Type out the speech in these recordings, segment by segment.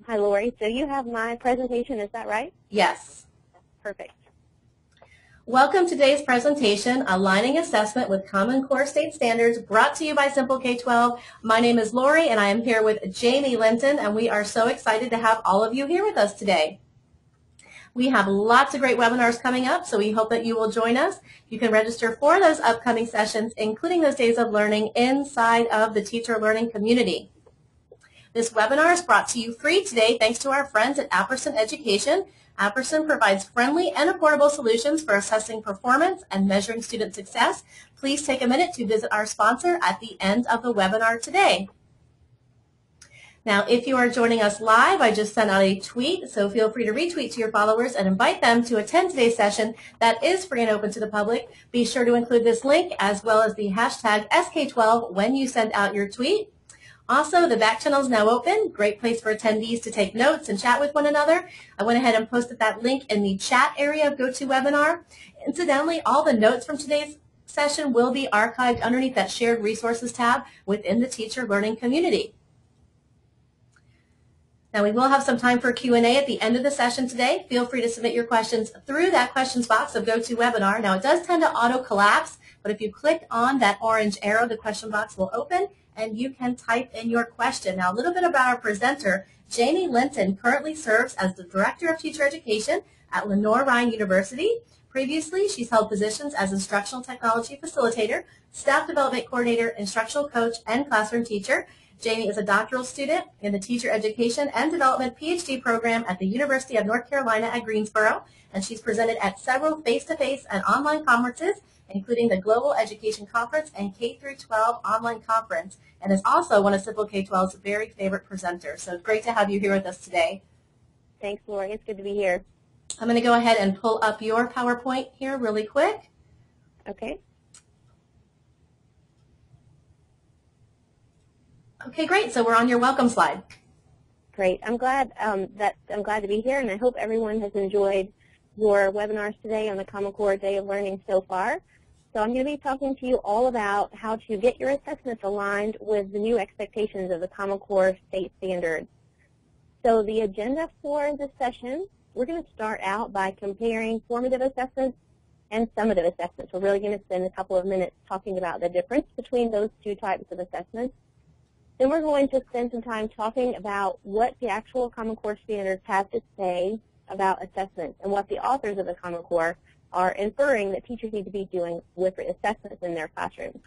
Hi, Lori. So you have my presentation, is that right? Yes. Perfect. Welcome to today's presentation, Aligning Assessment with Common Core State Standards, brought to you by Simple K-12. My name is Lori, and I am here with Jamie Linton, and we are so excited to have all of you here with us today. We have lots of great webinars coming up, so we hope that you will join us. You can register for those upcoming sessions, including those days of learning inside of the teacher learning community. This webinar is brought to you free today thanks to our friends at Apperson Education. Apperson provides friendly and affordable solutions for assessing performance and measuring student success. Please take a minute to visit our sponsor at the end of the webinar today. Now, if you are joining us live, I just sent out a tweet, so feel free to retweet to your followers and invite them to attend today's session that is free and open to the public. Be sure to include this link as well as the hashtag SK12 when you send out your tweet. Also, the back channel is now open. Great place for attendees to take notes and chat with one another. I went ahead and posted that link in the chat area of GoToWebinar. Incidentally, all the notes from today's session will be archived underneath that Shared Resources tab within the teacher learning community. Now, we will have some time for Q&A at the end of the session today. Feel free to submit your questions through that questions box of GoToWebinar. Now, it does tend to auto-collapse, but if you click on that orange arrow, the question box will open, and you can type in your question. Now, a little bit about our presenter. Jamie Linton currently serves as the Director of Teacher Education at Lenoir-Rhyne University. Previously, she's held positions as Instructional Technology Facilitator, Staff Development Coordinator, Instructional Coach, and Classroom Teacher. Jamie is a doctoral student in the Teacher Education and Development PhD program at the University of North Carolina at Greensboro, and she's presented at several face-to-face and online conferences, including the Global Education Conference and K-12 Online Conference, and is also one of Simple K-12's very favorite presenters. So it's great to have you here with us today. Thanks, Lori. It's good to be here. I'm going to go ahead and pull up your PowerPoint here really quick. Okay. Okay, great. So we're on your welcome slide. Great. I'm glad to be here, and I hope everyone has enjoyed your webinars today on the Common Core Day of Learning so far. So I'm going to be talking to you all about how to get your assessments aligned with the new expectations of the Common Core State Standards. So the agenda for this session, we're going to start out by comparing formative assessments and summative assessments. We're really going to spend a couple of minutes talking about the difference between those two types of assessments. Then we're going to spend some time talking about what the actual Common Core standards have to say about assessments and what the authors of the Common Core are inferring that teachers need to be doing with assessments in their classrooms.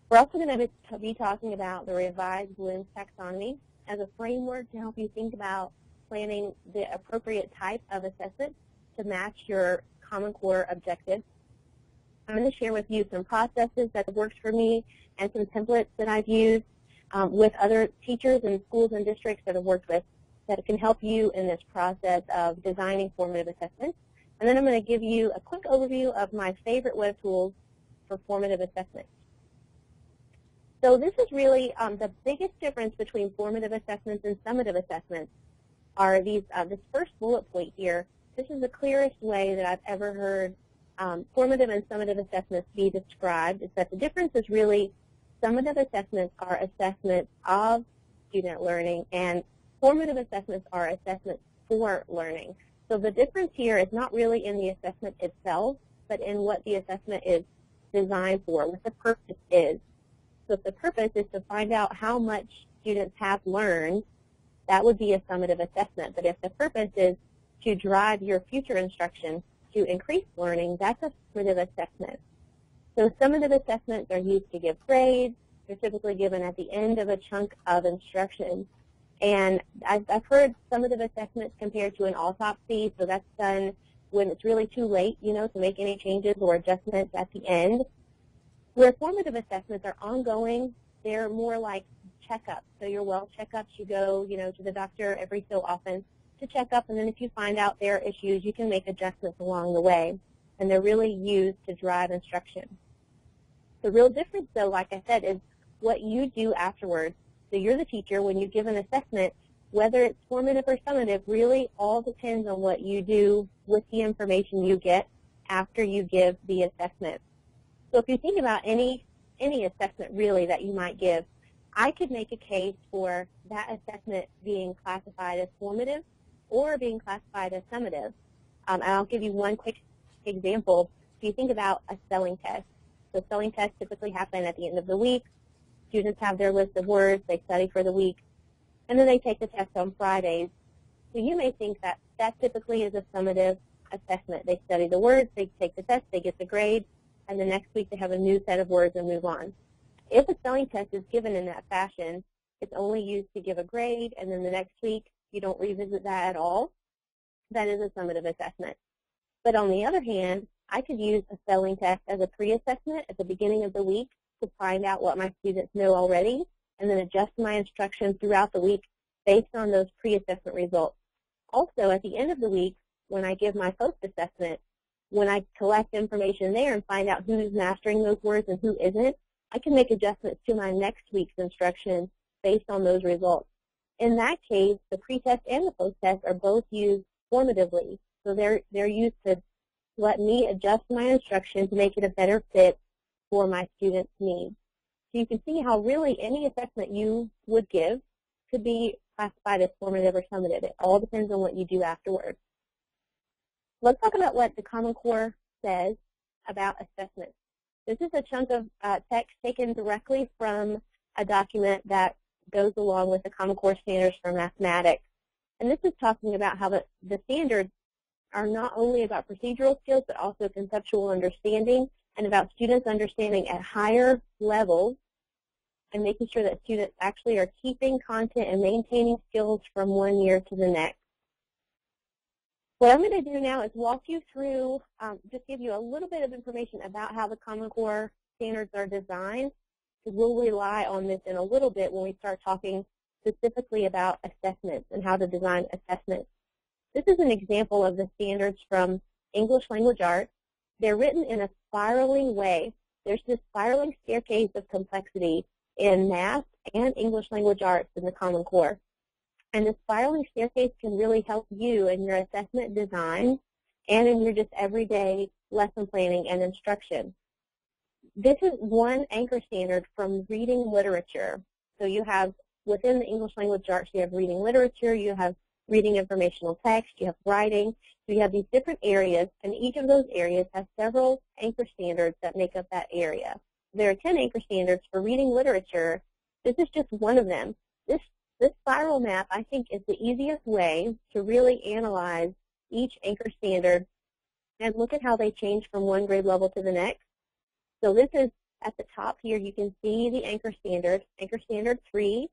We're also going to be talking about the revised Bloom's taxonomy as a framework to help you think about planning the appropriate type of assessment to match your Common Core objectives. I'm going to share with you some processes that have worked for me and some templates that I've used with other teachers and schools and districts that I've worked with that can help you in this process of designing formative assessments. And then I'm going to give you a quick overview of my favorite web tools for formative assessments. So this is really the biggest difference between formative assessments and summative assessments are these, this first bullet point here. This is the clearest way that I've ever heard formative and summative assessments be described, is that the difference is really summative assessments are assessments of student learning, and formative assessments are assessments for learning. So the difference here is not really in the assessment itself, but in what the assessment is designed for, what the purpose is. So if the purpose is to find out how much students have learned, that would be a summative assessment. But if the purpose is to drive your future instruction to increase learning, that's a summative assessment. So summative assessments are used to give grades. They're typically given at the end of a chunk of instruction. And I've heard summative assessments compared to an autopsy, so that's done when it's really too late, to make any changes or adjustments at the end. Where formative assessments are ongoing, they're more like checkups. So your well checkups, you go, to the doctor every so often to check up, and then if you find out there are issues, you can make adjustments along the way. And they're really used to drive instruction. The real difference, though, like I said, is what you do afterwards. So you're the teacher. When you give an assessment, whether it's formative or summative, really all depends on what you do with the information you get after you give the assessment. So if you think about any assessment, really, that you might give, I could make a case for that assessment being classified as formative or being classified as summative. And I'll give you one quick example. If you think about a spelling test, so spelling tests typically happen at the end of the week. Students have their list of words, they study for the week, and then they take the test on Fridays. So you may think that that typically is a summative assessment. They study the words, they take the test, they get the grade, and the next week they have a new set of words and move on. If a spelling test is given in that fashion, it's only used to give a grade, and then the next week you don't revisit that at all. That is a summative assessment. But on the other hand, I could use a spelling test as a pre-assessment at the beginning of the week to find out what my students know already, and then adjust my instruction throughout the week based on those pre-assessment results. Also, at the end of the week, when I give my post-assessment, when I collect information there and find out who's mastering those words and who isn't, I can make adjustments to my next week's instruction based on those results. In that case, the pre-test and the post-test are both used formatively. So they're used to let me adjust my instruction to make it a better fit for my students' needs. So you can see how really any assessment you would give could be classified as formative or summative. It all depends on what you do afterwards. Let's talk about what the Common Core says about assessment. This is a chunk of text taken directly from a document that goes along with the Common Core standards for mathematics. And this is talking about how the standards are not only about procedural skills, but also conceptual understanding and about students understanding at higher levels and making sure that students actually are keeping content and maintaining skills from one year to the next. What I'm going to do now is walk you through, just give you a little bit of information about how the Common Core standards are designed, because we'll rely on this in a little bit when we start talking specifically about assessments and how to design assessments. This is an example of the standards from English Language Arts. They're written in a spiraling way. There's this spiraling staircase of complexity in math and English Language Arts in the Common Core. And the spiraling staircase can really help you in your assessment design and in your just everyday lesson planning and instruction. This is one anchor standard from reading literature. So you have, within the English Language Arts, you have reading literature, you have reading informational text, you have writing. So you have these different areas, and each of those areas has several anchor standards that make up that area. There are 10 anchor standards for reading literature. This is just one of them. This spiral map, I think, is the easiest way to really analyze each anchor standard and look at how they change from one grade level to the next. So this is at the top here. You can see the anchor standard 3,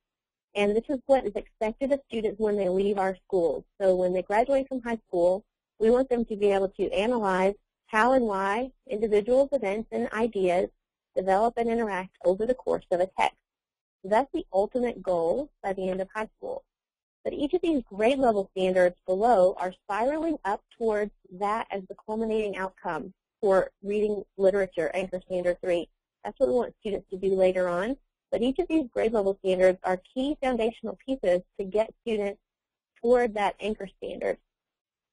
and this is what is expected of students when they leave our schools. So when they graduate from high school, we want them to be able to analyze how and why individuals, events, and ideas develop and interact over the course of a text. So that's the ultimate goal by the end of high school. But each of these grade level standards below are spiraling up towards that as the culminating outcome for reading literature, anchor standard 3. That's what we want students to do later on. But each of these grade level standards are key foundational pieces to get students toward that anchor standard.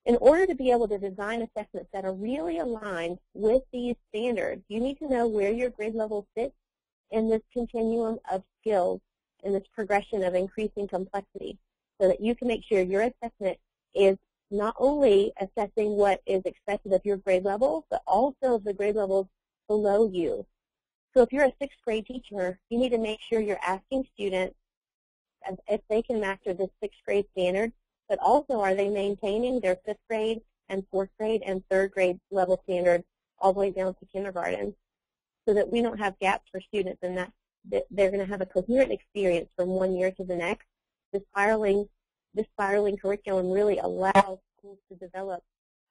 In order to be able to design assessments that are really aligned with these standards, you need to know where your grade level sits in this continuum of skills, in this progression of increasing complexity, so that you can make sure your assessment is not only assessing what is expected of your grade level, but also of the grade levels below you. So if you're a 6th grade teacher, you need to make sure you're asking students if they can master this 6th grade standard, but also are they maintaining their 5th grade and 4th grade and 3rd grade level standards all the way down to kindergarten, so that we don't have gaps for students and that they're going to have a coherent experience from one year to the next. This spiraling curriculum really allows schools to develop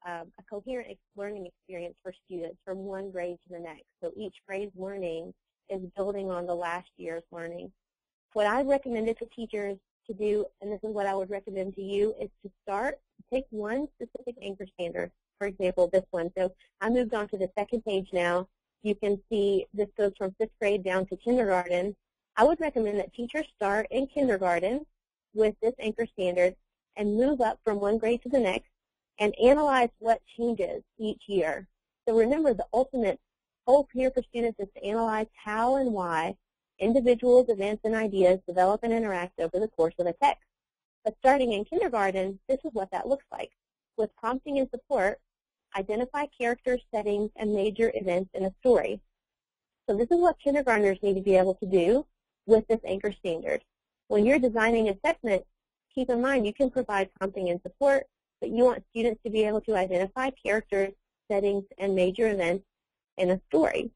a coherent learning experience for students from one grade to the next. So each grade's learning is building on the last year's learning. What I recommended to teachers to do, and this is what I would recommend to you, is to take one specific anchor standard, for example, this one. So I moved on to the second page now. You can see this goes from 5th grade down to kindergarten. I would recommend that teachers start in kindergarten with this anchor standard and move up from one grade to the next and analyze what changes each year. So remember, the ultimate goal here for students is to analyze how and why individuals, events, and ideas develop and interact over the course of a text. But starting in kindergarten, this is what that looks like. With prompting and support, identify characters, settings, and major events in a story. So this is what kindergartners need to be able to do with this anchor standard. When you're designing assessment, keep in mind you can provide prompting and support, but you want students to be able to identify characters, settings, and major events in a story.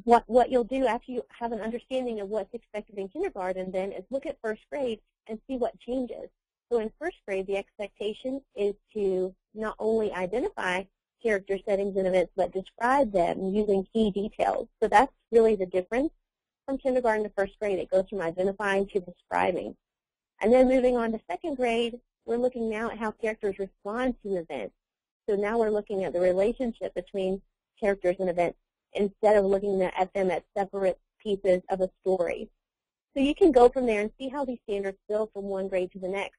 What you'll do after you have an understanding of what's expected in kindergarten then is look at first grade and see what changes. So in first grade, the expectation is to not only identify character, settings, and events, but describe them using key details. So that's really the difference from kindergarten to first grade. It goes from identifying to describing. And then moving on to second grade, we're looking now at how characters respond to events. So now we're looking at the relationship between characters and events instead of looking at them as separate pieces of a story. So you can go from there and see how these standards build from one grade to the next.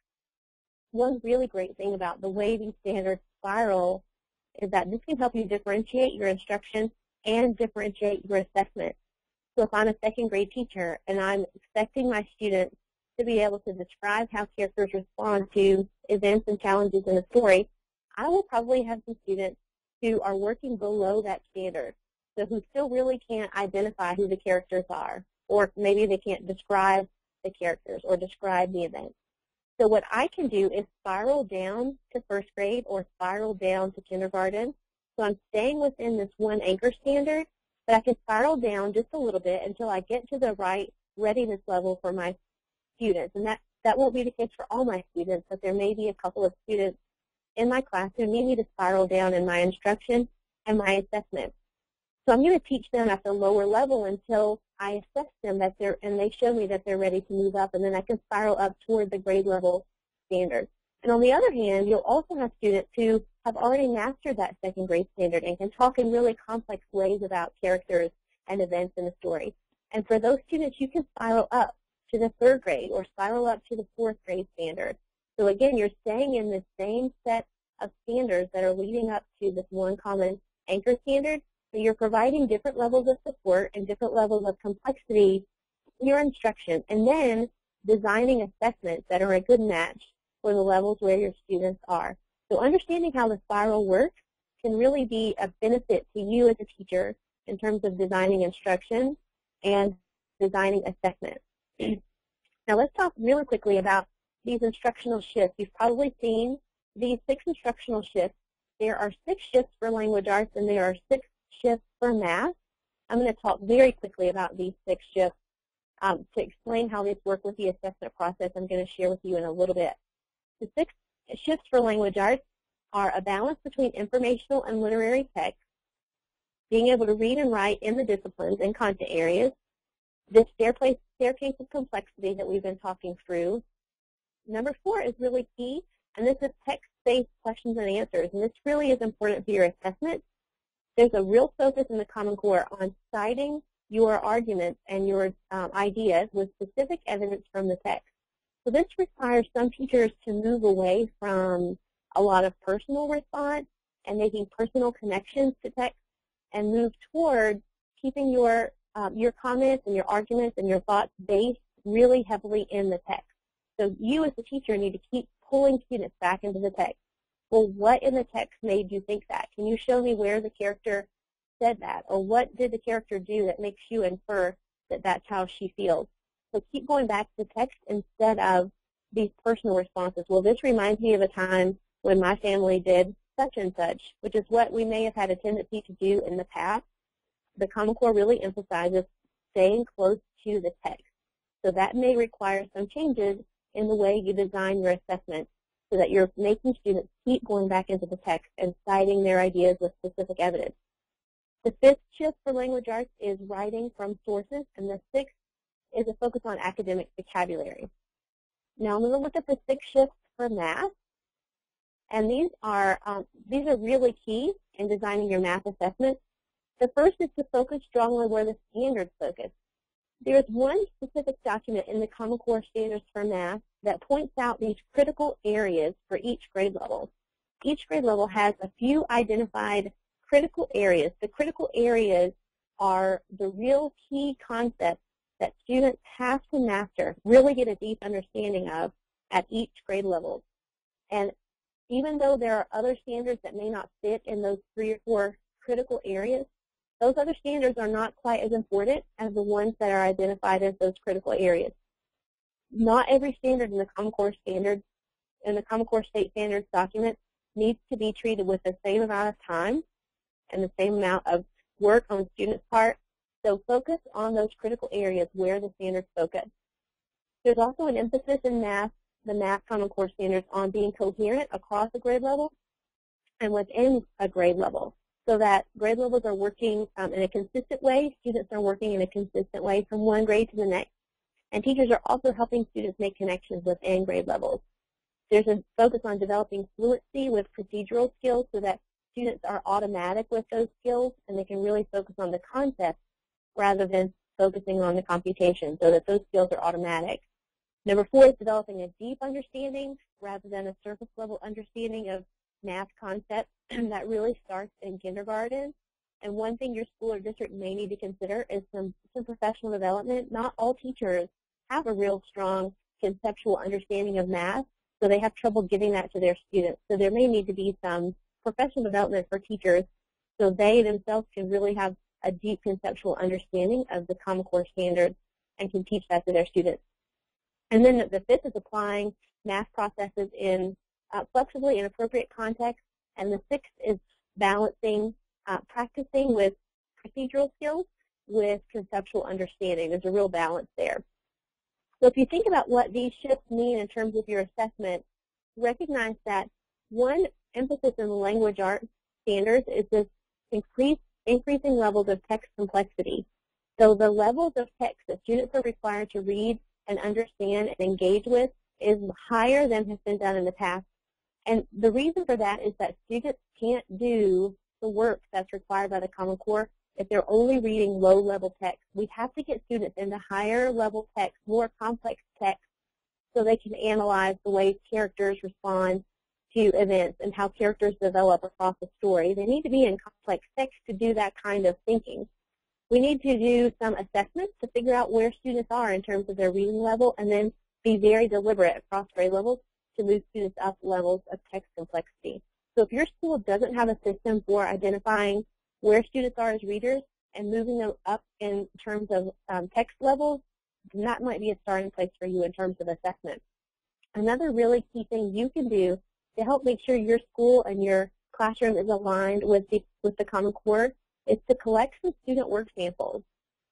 One really great thing about the way these standards spiral is that this can help you differentiate your instruction and differentiate your assessment. So if I'm a second grade teacher and I'm expecting my students to be able to describe how characters respond to events and challenges in a story, I will probably have some students who are working below that standard, so who still really can't identify who the characters are, or maybe they can't describe the characters or describe the events. So what I can do is spiral down to first grade or spiral down to kindergarten. So I'm staying within this one anchor standard, but I can spiral down just a little bit until I get to the right readiness level for my students. And that won't be the case for all my students, but there may be a couple of students in my class who need me to spiral down in my instruction and my assessment. So I'm going to teach them at the lower level until I assess them and they show me that they're ready to move up, and then I can spiral up toward the grade level standard. And on the other hand, you'll also have students who have already mastered that second grade standard and can talk in really complex ways about characters and events in a story. And for those students, you can spiral up to the third grade or spiral up to the fourth grade standard. So again, you're staying in the same set of standards that are leading up to this one common anchor standard. So you're providing different levels of support and different levels of complexity in your instruction, and then designing assessments that are a good match for the levels where your students are. So understanding how the spiral works can really be a benefit to you as a teacher in terms of designing instruction and designing assessment. Now let's talk really quickly about these instructional shifts. You've probably seen these 6 instructional shifts. There are 6 shifts for language arts, and there are 6 shifts for math. I'm going to talk very quickly about these 6 shifts to explain how these work with the assessment process. I'm going to share with you in a little bit. The 6 shifts for language arts are a balance between informational and literary text, being able to read and write in the disciplines and content areas, this staircase of complexity that we've been talking through. Number 4 is really key, and this is text-based questions and answers, and this really is important for your assessment. There's a real focus in the Common Core on citing your arguments and your ideas with specific evidence from the text. So this requires some teachers to move away from a lot of personal response and making personal connections to text and move toward keeping your comments and your arguments and your thoughts based really heavily in the text. So you as a teacher need to keep pulling students back into the text. Well, what in the text made you think that? Can you show me where the character said that? Or what did the character do that makes you infer that that's how she feels? So keep going back to the text instead of these personal responses. Well, this reminds me of a time when my family did such and such, which is what we may have had a tendency to do in the past. The Common Core really emphasizes staying close to the text. So that may require some changes in the way you design your assessment so that you're making students keep going back into the text and citing their ideas with specific evidence. The 5th shift for language arts is writing from sources, and the 6th is a focus on academic vocabulary. Now I'm going to look at the 6 shifts for math, and these are really key in designing your math assessment. The first is to focus strongly where the standards focus. There is one specific document in the Common Core Standards for Math that points out these critical areas for each grade level. Each grade level has a few identified critical areas. The critical areas are the real key concepts that students have to master, really get a deep understanding of at each grade level. And even though there are other standards that may not fit in those 3 or 4 critical areas, those other standards are not quite as important as the ones that are identified as those critical areas. Not every standard in the Common Core standards, in the Common Core State Standards document, needs to be treated with the same amount of time and the same amount of work on the student's part. So focus on those critical areas where the standards focus. There's also an emphasis in math, the Math Common Core standards, on being coherent across a grade level and within a grade level, so that grade levels are working in a consistent way, students are working in a consistent way from one grade to the next, and teachers are also helping students make connections within grade levels. There's a focus on developing fluency with procedural skills so that students are automatic with those skills and they can really focus on the concepts rather than focusing on the computation, so that those skills are automatic. Number 4 is developing a deep understanding rather than a surface level understanding of math concepts that really starts in kindergarten. And one thing your school or district may need to consider is some professional development. Not all teachers have a real strong conceptual understanding of math, so they have trouble giving that to their students. So there may need to be some professional development for teachers so they themselves can really have a deep conceptual understanding of the Common Core standards and can teach that to their students. And then the 5th is applying math processes in flexibly in appropriate context. And the 6th is balancing practicing with procedural skills with conceptual understanding. There's a real balance there. So if you think about what these shifts mean in terms of your assessment, recognize that one emphasis in the language arts standards is this increasing levels of text complexity. So the levels of text that students are required to read and understand and engage with is higher than has been done in the past. And the reason for that is that students can't do the work that's required by the Common Core if they're only reading low-level text. We have to get students into higher-level text, more complex text, so they can analyze the way characters respond to events and how characters develop across a story. They need to be in complex text to do that kind of thinking. We need to do some assessments to figure out where students are in terms of their reading level, and then be very deliberate across grade levels to move students up levels of text complexity. So if your school doesn't have a system for identifying where students are as readers and moving them up in terms of text levels, then that might be a starting place for you in terms of assessment. Another really key thing you can do to help make sure your school and your classroom is aligned with the Common Core is to collect some student work samples.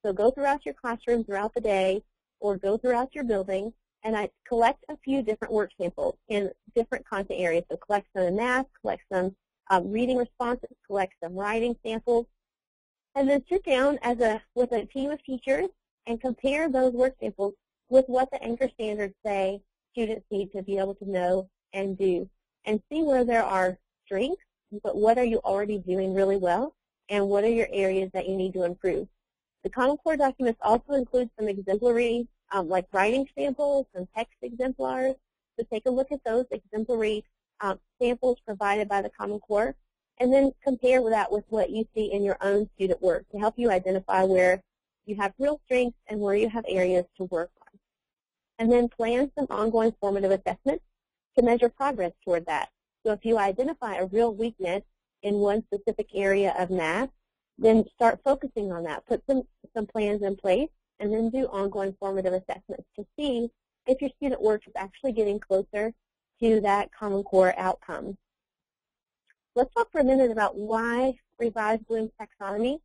So go throughout your classroom throughout the day or go throughout your building and collect a few different work samples in different content areas. So collect some in math, collect some reading responses, collect some writing samples, and then sit down with a team of teachers and compare those work samples with what the anchor standards say students need to be able to know and do, and see where there are strengths, but what are you already doing really well, and what are your areas that you need to improve. The Common Core documents also include some exemplary, like writing samples and text exemplars. So take a look at those exemplary samples provided by the Common Core, and then compare that with what you see in your own student work to help you identify where you have real strengths and where you have areas to work on. And then plan some ongoing formative assessments to measure progress toward that. So if you identify a real weakness in one specific area of math, then start focusing on that. Put some plans in place, and then do ongoing formative assessments to see if your student work is actually getting closer to that Common Core outcome. Let's talk for a minute about why Revised Bloom's taxonomy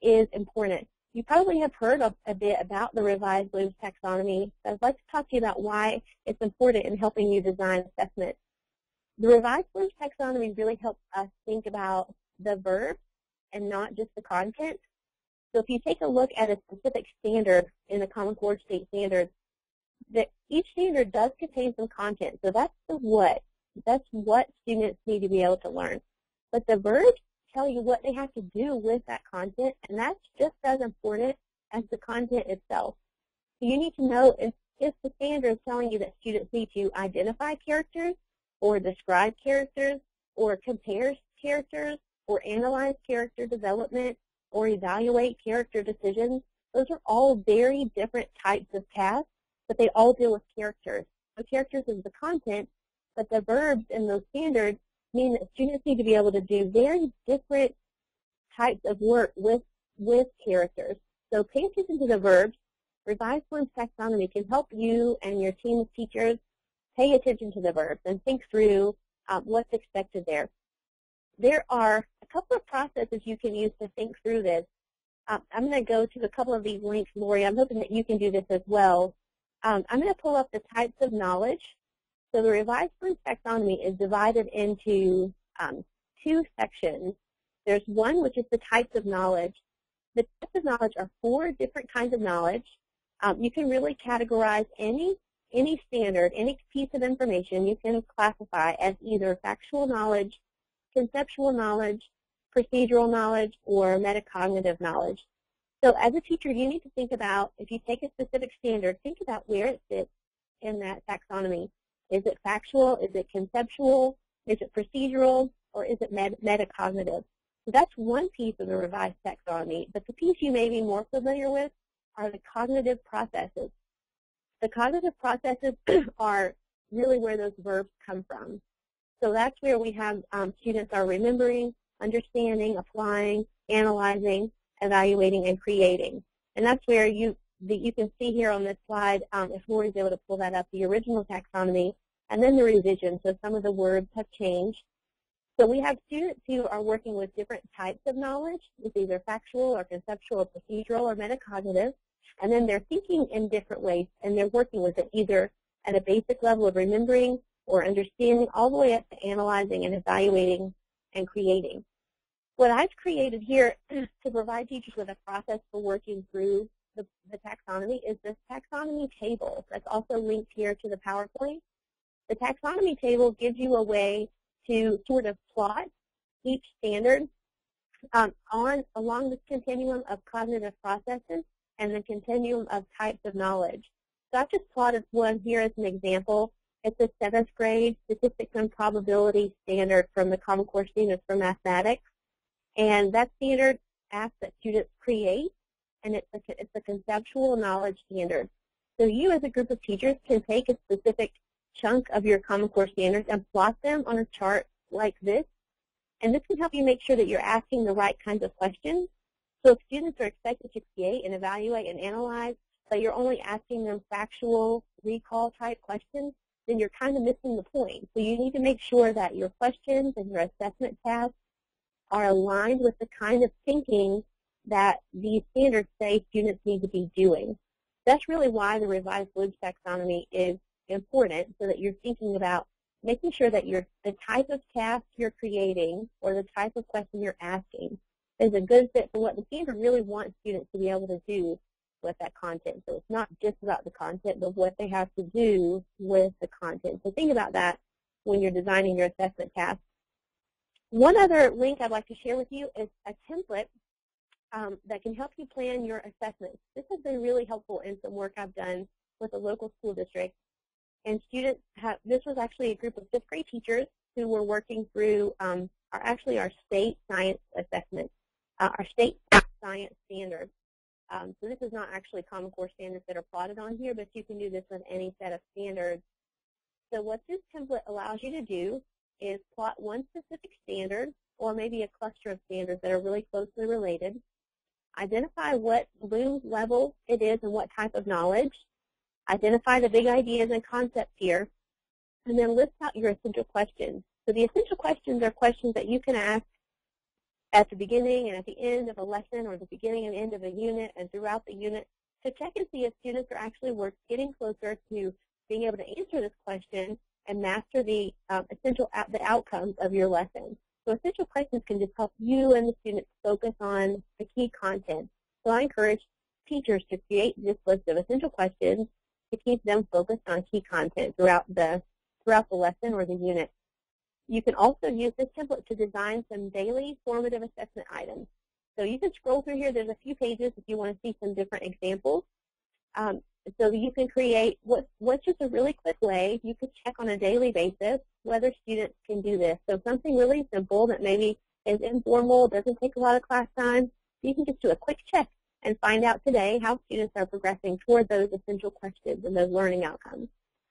is important. You probably have heard a bit about the Revised Bloom's taxonomy, but I'd like to talk to you about why it's important in helping you design assessment. The Revised Bloom's taxonomy really helps us think about the verb and not just the content. So if you take a look at a specific standard in the Common Core State Standards, each standard does contain some content. So that's the what. That's what students need to be able to learn. But the verbs tell you what they have to do with that content, and that's just as important as the content itself. So you need to know if the standard is telling you that students need to identify characters or describe characters or compare characters or analyze character development or evaluate character decisions. Those are all very different types of tasks, but they all deal with characters. So characters is the content, but the verbs in those standards mean that students need to be able to do very different types of work with characters. So pay attention to the verbs. Revised Bloom's taxonomy can help you and your team of teachers pay attention to the verbs and think through what's expected there. There are a couple of processes you can use to think through this. I'm going to go to a couple of these links, Lori. I'm hoping that you can do this as well. I'm going to pull up the types of knowledge. So the Revised Bloom's taxonomy is divided into two sections. There's one which is the types of knowledge. The types of knowledge are 4 different kinds of knowledge. You can really categorize any standard, any piece of information you can classify as either factual knowledge, conceptual knowledge, procedural knowledge, or metacognitive knowledge. So as a teacher, you need to think about, if you take a specific standard, think about where it fits in that taxonomy. Is it factual? Is it conceptual? Is it procedural? Or is it metacognitive? So that's one piece of the revised taxonomy, but the piece you may be more familiar with are the cognitive processes. The cognitive processes are really where those verbs come from. So that's where we have students are remembering, understanding, applying, analyzing, evaluating, and creating. And that's where you can see here on this slide, if Lori's able to pull that up, the original taxonomy, and then the revision. So some of the words have changed. So we have students who are working with different types of knowledge. It's either factual or conceptual or procedural or metacognitive. And then they're thinking in different ways, and they're working with it either at a basic level of remembering or understanding all the way up to analyzing and evaluating and creating. What I've created here to provide teachers with a process for working through the taxonomy is this taxonomy table that's also linked here to the PowerPoint. The taxonomy table gives you a way to sort of plot each standard along this continuum of cognitive processes and the continuum of types of knowledge. So I've just plotted one here as an example. It's a 7th grade statistics and probability standard from the Common Core Standards for Mathematics. And that standard asks that students create, and it's a conceptual knowledge standard. So you as a group of teachers can take a specific chunk of your Common Core standards and plot them on a chart like this. And this can help you make sure that you're asking the right kinds of questions. So if students are expected to create and evaluate and analyze, but you're only asking them factual recall type questions, then you're kind of missing the point. So you need to make sure that your questions and your assessment tasks are aligned with the kind of thinking that these standards say students need to be doing. That's really why the Revised Bloom's taxonomy is important, so that you're thinking about making sure that the type of task you're creating or the type of question you're asking is a good fit for what the standard really wants students to be able to do with that content. So it's not just about the content, but what they have to do with the content. So think about that when you're designing your assessment task. One other link I'd like to share with you is a template that can help you plan your assessments. This has been really helpful in some work I've done with a local school district. And students have, this was actually a group of 5th grade teachers who were working through our state science assessment, our state science standards. So this is not actually Common Core standards that are plotted on here, but you can do this with any set of standards. So what this template allows you to do is plot one specific standard or maybe a cluster of standards that are really closely related, identify what Bloom's level it is and what type of knowledge, identify the big ideas and concepts here, and then list out your essential questions. So the essential questions are questions that you can ask at the beginning and at the end of a lesson, or the beginning and end of a unit and throughout the unit, to check and see if students are actually getting closer to being able to answer this question and master the the outcomes of your lesson. So essential questions can just help you and the students focus on the key content. So I encourage teachers to create this list of essential questions to keep them focused on key content throughout the lesson or the unit. You can also use this template to design some daily formative assessment items. So you can scroll through here. There's a few pages if you want to see some different examples. So you can create what's just a really quick way you could check on a daily basis whether students can do this. So something really simple that maybe is informal, doesn't take a lot of class time, So you can just do a quick check and find out today how students are progressing toward those essential questions and those learning outcomes.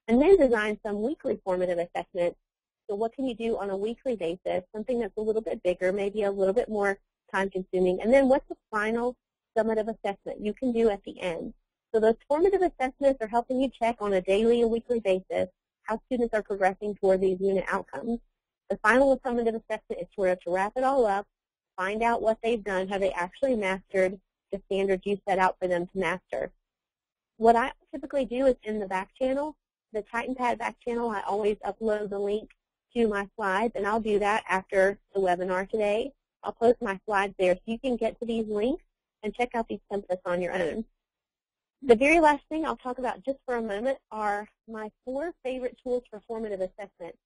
And then design some weekly formative assessments. So what can you do on a weekly basis, something that's a little bit bigger, maybe a little bit more time-consuming, and then what's the final summative assessment you can do at the end. So those formative assessments are helping you check on a daily and weekly basis how students are progressing toward these unit outcomes. The final summative assessment is sort of to wrap it all up, find out what they've done, have they actually mastered the standards you set out for them to master. What I typically do is in the back channel, the TitanPad back channel, I always upload the link to my slides, and I'll do that after the webinar today. I'll post my slides there so you can get to these links and check out these templates on your own. The very last thing I'll talk about just for a moment are my 4 favorite tools for formative assessment.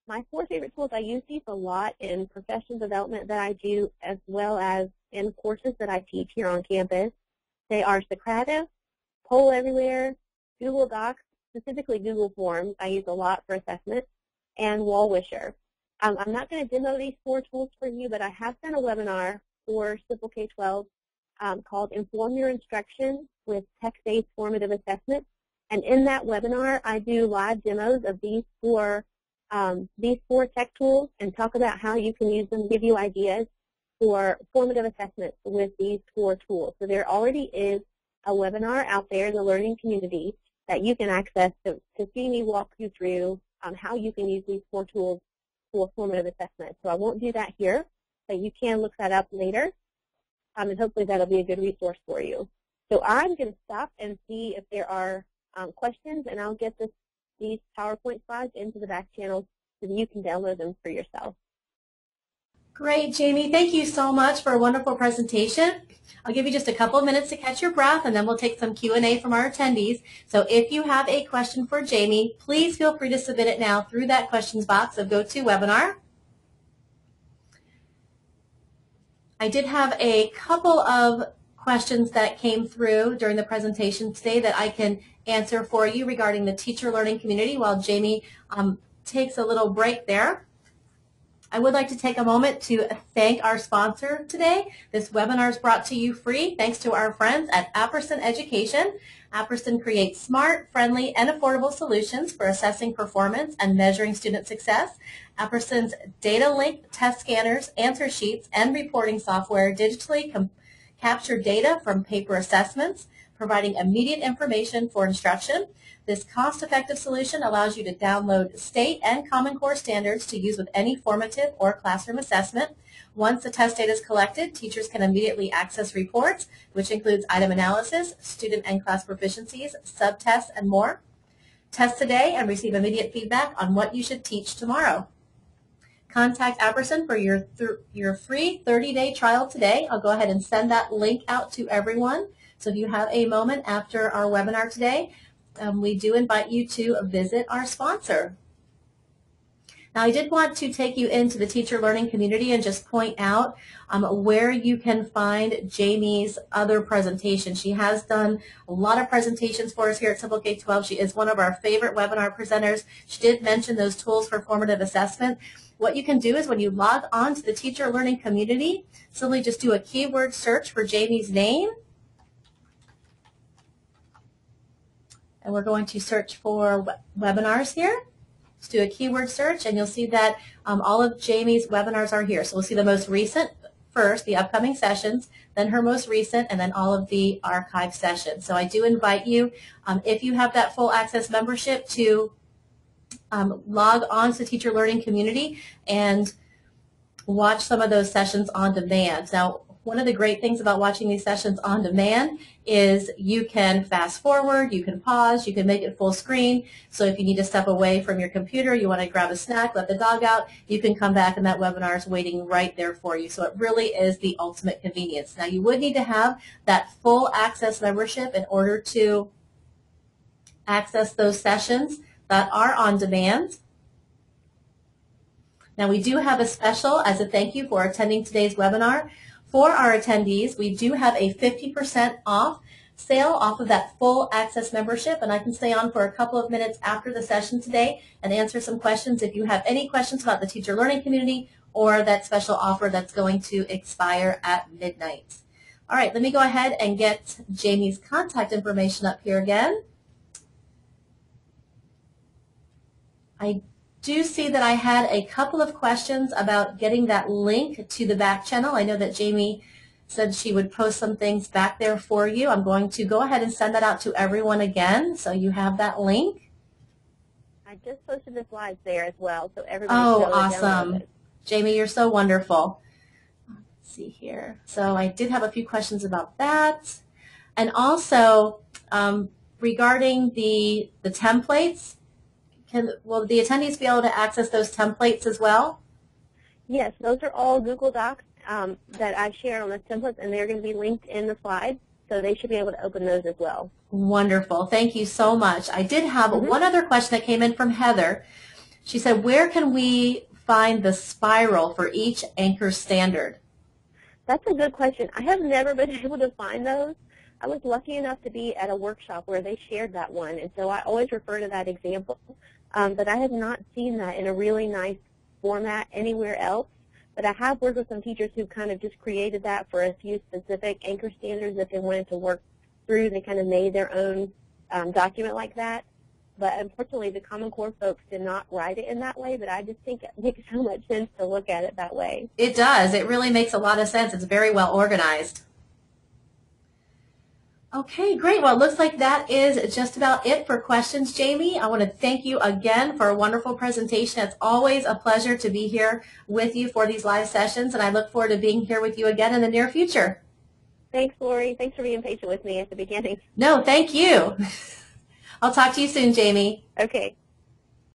My 4 favorite tools, I use these a lot in professional development that I do as well as in courses that I teach here on campus. They are Socrative, Poll Everywhere, Google Docs, specifically Google Forms I use a lot for assessment, and Wallwisher. I'm not going to demo these 4 tools for you, but I have done a webinar for Simple K-12 called Inform Your Instruction with Text-Based Formative Assessment. And in that webinar, I do live demos of these 4 tech tools and talk about how you can use them, give you ideas for formative assessment with these 4 tools. So there already is a webinar out there in the learning community that you can access to see me walk you through how you can use these 4 tools for formative assessment. So I won't do that here, but you can look that up later, and hopefully that will be a good resource for you. So I'm going to stop and see if there are questions, and I'll get these PowerPoint slides into the back channel so that you can download them for yourself. Great, Jamie. Thank you so much for a wonderful presentation. I'll give you just a couple of minutes to catch your breath, and then we'll take some Q&A from our attendees. So if you have a question for Jamie, please feel free to submit it now through that questions box of GoToWebinar. I did have a couple of questions that came through during the presentation today that I can answer for you regarding the teacher learning community while Jamie takes a little break there. I would like to take a moment to thank our sponsor today. This webinar is brought to you free thanks to our friends at Apperson Education. Apperson creates smart, friendly, and affordable solutions for assessing performance and measuring student success. Apperson's data link test scanners, answer sheets, and reporting software digitally capture data from paper assessments, providing immediate information for instruction. This cost-effective solution allows you to download state and Common Core standards to use with any formative or classroom assessment. Once the test data is collected, teachers can immediately access reports, which includes item analysis, student and class proficiencies, subtests, and more. Test today and receive immediate feedback on what you should teach tomorrow. Contact Apperson for your free 30-day trial today. I'll go ahead and send that link out to everyone. So if you have a moment after our webinar today, we do invite you to visit our sponsor. Now, I did want to take you into the teacher learning community and just point out where you can find Jamie's other presentations. She has done a lot of presentations for us here at Simple K-12. She is one of our favorite webinar presenters. She did mention those tools for formative assessment. What you can do is when you log on to the teacher learning community, simply just do a keyword search for Jamie's name. And we're going to search for webinars here. Let's do a keyword search, and you'll see that all of Jamie's webinars are here. So we'll see the most recent first, the upcoming sessions, then her most recent, and then all of the archive sessions. So I do invite you, if you have that full access membership, to log on to the teacher learning community and watch some of those sessions on demand. Now, one of the great things about watching these sessions on demand is you can fast forward, you can pause, you can make it full screen. So if you need to step away from your computer, you want to grab a snack, let the dog out, you can come back and that webinar is waiting right there for you. So it really is the ultimate convenience. Now, you would need to have that full access membership in order to access those sessions that are on demand. Now, we do have a special as a thank you for attending today's webinar. For our attendees, we do have a 50% off sale off of that full access membership, and I can stay on for a couple of minutes after the session today and answer some questions if you have any questions about the teacher learning community or that special offer that's going to expire at midnight. All right, let me go ahead and get Jamie's contact information up here again. I do see that I had a couple of questions about getting that link to the back channel. I know that Jamie said she would post some things back there for you. I'm going to go ahead and send that out to everyone again so you have that link. I just posted the slides there as well, so everybody Oh, should awesome. Jamie, you're so wonderful. Let's see here. So I did have a few questions about that. And also, regarding the templates, will the attendees be able to access those templates as well? Yes, those are all Google Docs that I've shared on the templates, and they're going to be linked in the slides, so they should be able to open those as well. Wonderful. Thank you so much. I did have one other question that came in from Heather. She said, where can we find the spiral for each anchor standard? That's a good question. I have never been able to find those. I was lucky enough to be at a workshop where they shared that one, and so I always refer to that example, but I have not seen that in a really nice format anywhere else. But I have worked with some teachers who kind of just created that for a few specific anchor standards that they wanted to work through. They kind of made their own document like that. But unfortunately, the Common Core folks did not write it in that way, but I just think it makes so much sense to look at it that way. It does. It really makes a lot of sense. It's very well organized. Okay, great. Well, it looks like that is just about it for questions, Jamie. I want to thank you again for a wonderful presentation. It's always a pleasure to be here with you for these live sessions, and I look forward to being here with you again in the near future. Thanks, Lori. Thanks for being patient with me at the beginning. No, thank you. I'll talk to you soon, Jamie. Okay.